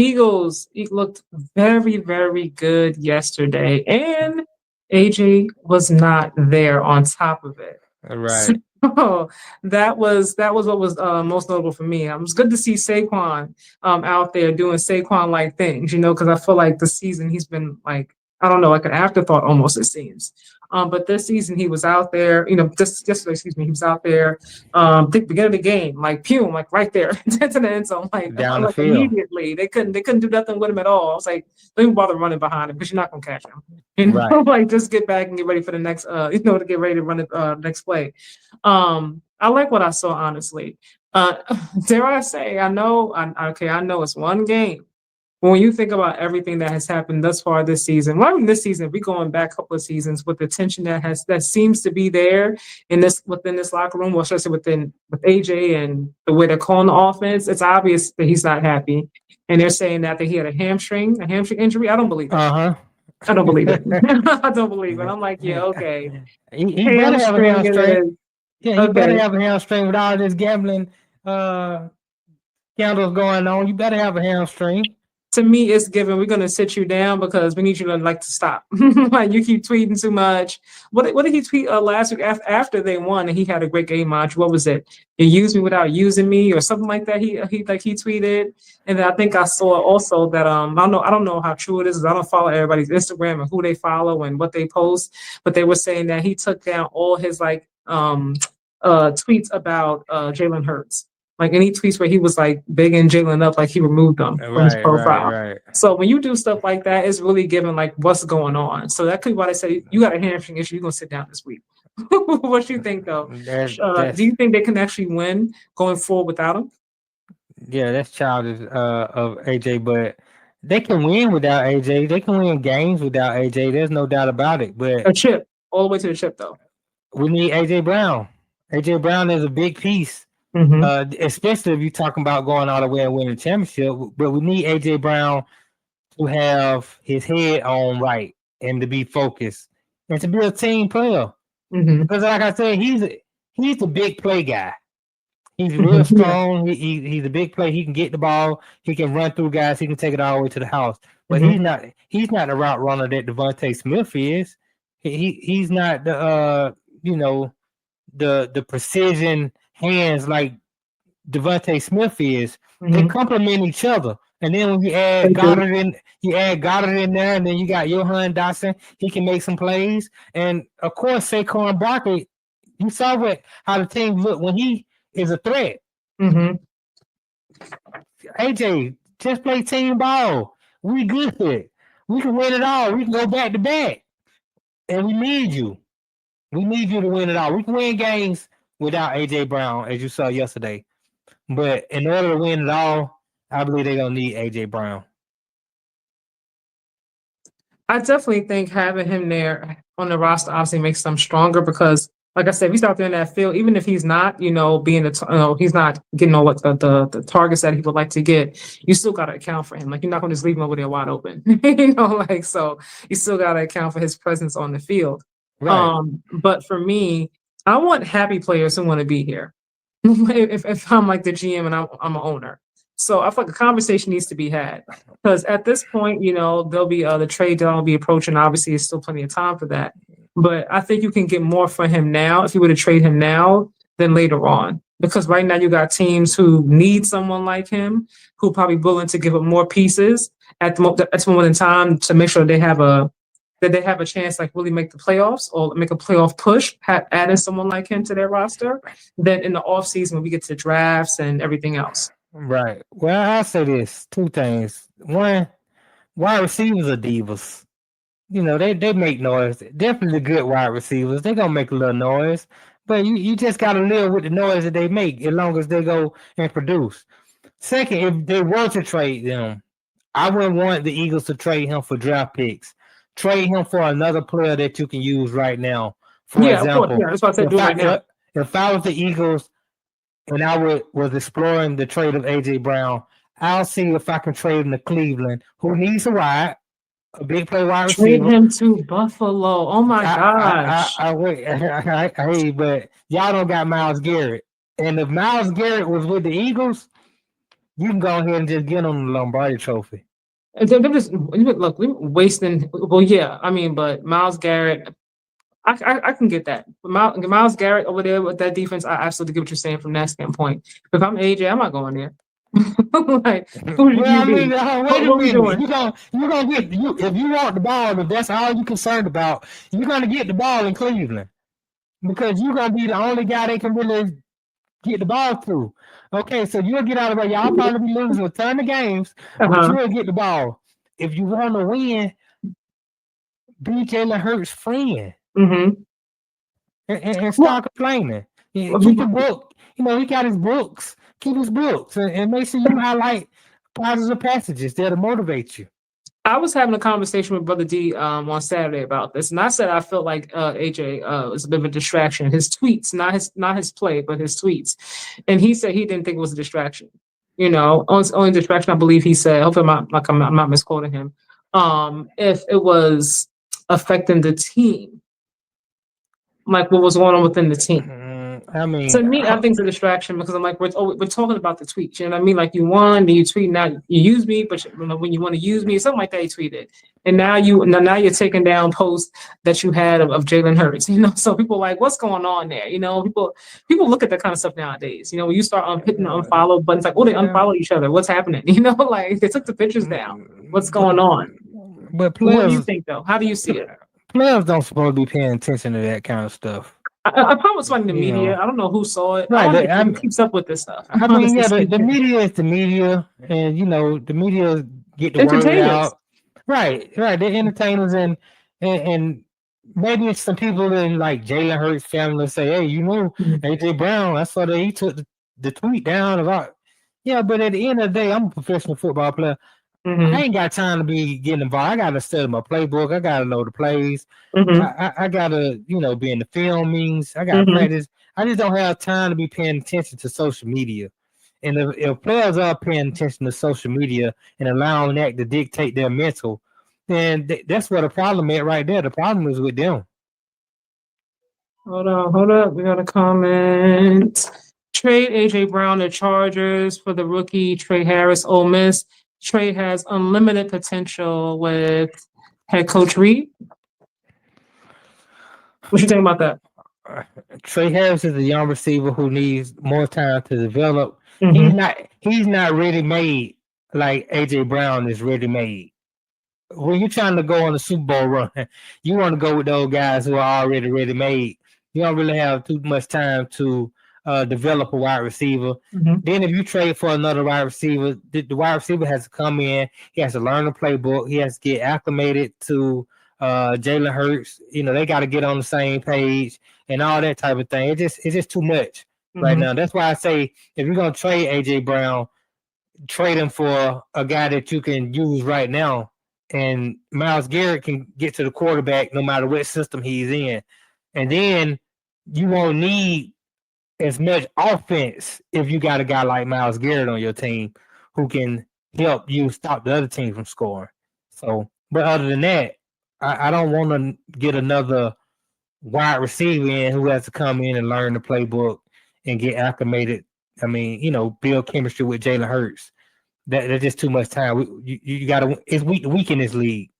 Eagles looked very, very good yesterday, and AJ was not there on top of it. Right. So that was what was most notable for me. It was good to see Saquon out there doing Saquon like things, because I feel like this season he's been like, I don't know, like an afterthought almost, it seems. But this season he was out there, just yesterday, excuse me, he was out there, the beginning of the game, like pew, like right there into the end zone, Down the like field. immediately. They couldn't do nothing with him at all. I was like, don't even bother running behind him because you're not gonna catch him. Right. Like just get back and get ready for the next, to get ready to run the next play. I like what I saw, honestly. Uh, dare I say, I know it's one game. But when you think about everything that has happened thus far this season, well, even this season, we going back a couple of seasons with the tension that seems to be there within this locker room, well, especially with AJ and the way they're calling the offense, it's obvious that he's not happy. And they're saying that he had a hamstring injury. I don't believe it. Uh I don't believe it. huh. I don't believe it. I'm like, yeah, okay. He better have a Hamstring it hamstring. is. Yeah, he better Okay. have a hamstring with all this gambling scandals going on. You better have a hamstring. To me, it's given. We're gonna sit you down because we need you to like to stop. Like you keep tweeting too much. What did he tweet last week after they won and he had a great game, March? What was it? You used me without using me or something like that. He tweeted, and then I think I saw also that I don't know how true it is. 'Cause I don't follow everybody's Instagram and who they follow and what they post, but they were saying that he took down all his tweets about Jalen Hurts. Like any tweets where he was like bigging Jalen up, like he removed them from his profile. Right. So when you do stuff like that, it's really giving like what's going on. So that could be why they say you got a hamstring issue. You're gonna sit down this week. What do you think though? Do you think they can actually win going forward without him? That's childish of AJ, but they can win without AJ. They can win games without AJ. There's no doubt about it. But A chip, all the way to the chip though. we need AJ Brown. AJ Brown is a big piece. Especially if you're talking about going all the way and winning the championship. But we need AJ Brown to have his head on right and to be focused and to be a team player. Because, like I said, he's a big play guy. He's real strong. He's a big play. He can get the ball. He can run through guys. He can take it all the way to the house. But he's not the route runner that Devontae Smith is. He's not the the precision hands like Devontae Smith is. They complement each other. And then when you add Goddard in there, and then you got Johan Dotson, he can make some plays. And of course, Saquon Barkley, you saw how the team look when he is a threat. AJ, just play team ball. We good. We can win it all. We can go back to back. And we need you. We need you to win it all. We can win games without AJ Brown, as you saw yesterday. But in order to win it all, I believe they're gonna need AJ Brown. I definitely think having him there on the roster obviously makes them stronger because, like I said, if he's out there in that field, even if he's not, he's not getting all the targets that he would like to get, you still got to account for him. Like you're not going to just leave him over there wide open, so you still got to account for his presence on the field. Right. But for me, I want happy players who want to be here. If I'm like the GM and I'm an owner. So I feel like a conversation needs to be had because at this point, there'll be the trade deadline will be approaching. Obviously, there's still plenty of time for that. But I think you can get more for him now if you were to trade him now than later on. Because right now you got teams who need someone like him who probably willing to give up more pieces at the moment in time to make sure they have a chance like really make the playoffs or make a playoff push, adding someone like him to their roster, than in the offseason when we get to drafts and everything else. Right. Well, I'll say this, two things. One, wide receivers are divas. They make noise. Definitely good wide receivers. They're gonna make a little noise. But you just gotta live with the noise that they make as long as they go and produce. Second, if they were to trade them, I wouldn't want the Eagles to trade him for draft picks. Trade him for another player that you can use right now. For example, of course, that's what I said. Do right now. If I was the Eagles and I was exploring the trade of AJ Brown, I'll see if I can trade him to Cleveland, who needs a big play wide receiver. Trade him to Buffalo. Oh my gosh! Hey, but y'all don't got Myles Garrett, and if Myles Garrett was with the Eagles, you can go ahead and just get on the Lombardi Trophy. And they're just look, we're wasting. Well, yeah, I mean, but Myles Garrett, I can get that. Myles Garrett over there with that defense, I absolutely get what you're saying from that standpoint. If I'm AJ, I'm not going there. Like, who Well, I mean, wait a what we minute. doing? You're gonna get you if you want the ball. If that's all you're concerned about, you're gonna get the ball in Cleveland because you're gonna be the only guy they can really get the ball to. Okay, so you'll get out of there. Y'all probably be losing a ton of games, but you'll get the ball. If you want to win, be Jalen Hurts' friend. And start complaining. Keep the book. You know, he got his books. Keep his books and make sure you highlight positive passages that'll motivate you. I was having a conversation with Brother D on Saturday about this, and I said I felt like AJ was a bit of a distraction. His tweets, not his play, but his tweets, and he said he didn't think it was a distraction. You know, only distraction I believe he said. Hopefully, I'm not misquoting him. If it was affecting the team, like what was going on within the team. I mean, to me, I think it's a distraction because I'm like, we're talking about the tweets. You know what I mean? Like you won, you tweet, now you use me, but when you want to use me, something like that, you tweeted. And now you're taking down posts that you had of Jalen Hurts. You know, so people are like, what's going on there? You know, people look at that kind of stuff nowadays. You know, when you start hitting the unfollow buttons, like, oh, they unfollow each other. What's happening? You know, like they took the pictures down. What's going on? But players, what do you think though? How do you see it? Players don't supposed to be paying attention to that kind of stuff. I promise like the media. I don't know who saw it. Right, who keeps up with this stuff. I mean, yeah, the media is the media, and you know, the media get the word out. Right. They're entertainers, and maybe it's some people in like Jalen Hurts' family say, hey, you know, AJ Brown, I saw that he took the tweet down about. Yeah, but at the end of the day, I'm a professional football player. I ain't got time to be getting involved. I got to study my playbook. I got to know the plays. I got to, you know, be in the film means. I got to practice. I just don't have time to be paying attention to social media. And if players are paying attention to social media and allowing that to dictate their mental, then that's where the problem is right there. The problem is with them. Hold up. We got a comment. Trade AJ Brown to Chargers for the rookie Trey Harris, Ole Miss. Trey has unlimited potential with head coach Reed. What you think about that? Trey Harris is a young receiver who needs more time to develop. He's not ready made like AJ Brown is ready made. When you're trying to go on a Super Bowl run, you want to go with those guys who are already ready made. You don't really have too much time to develop a wide receiver. Then if you trade for another wide receiver, the wide receiver has to come in. He has to learn the playbook. He has to get acclimated to Jalen Hurts. You know, they got to get on the same page and all that type of thing. It's just too much right now. That's why I say if you're gonna trade AJ Brown, trade him for a guy that you can use right now. And Myles Garrett can get to the quarterback no matter what system he's in. And then you won't need as much offense if you got a guy like Myles Garrett on your team who can help you stop the other team from scoring. So, but other than that, I don't want to get another wide receiver in who has to come in and learn the playbook and get acclimated. I mean, you know, build chemistry with Jalen Hurts. That's just too much time. You got to. It's week to week in this league.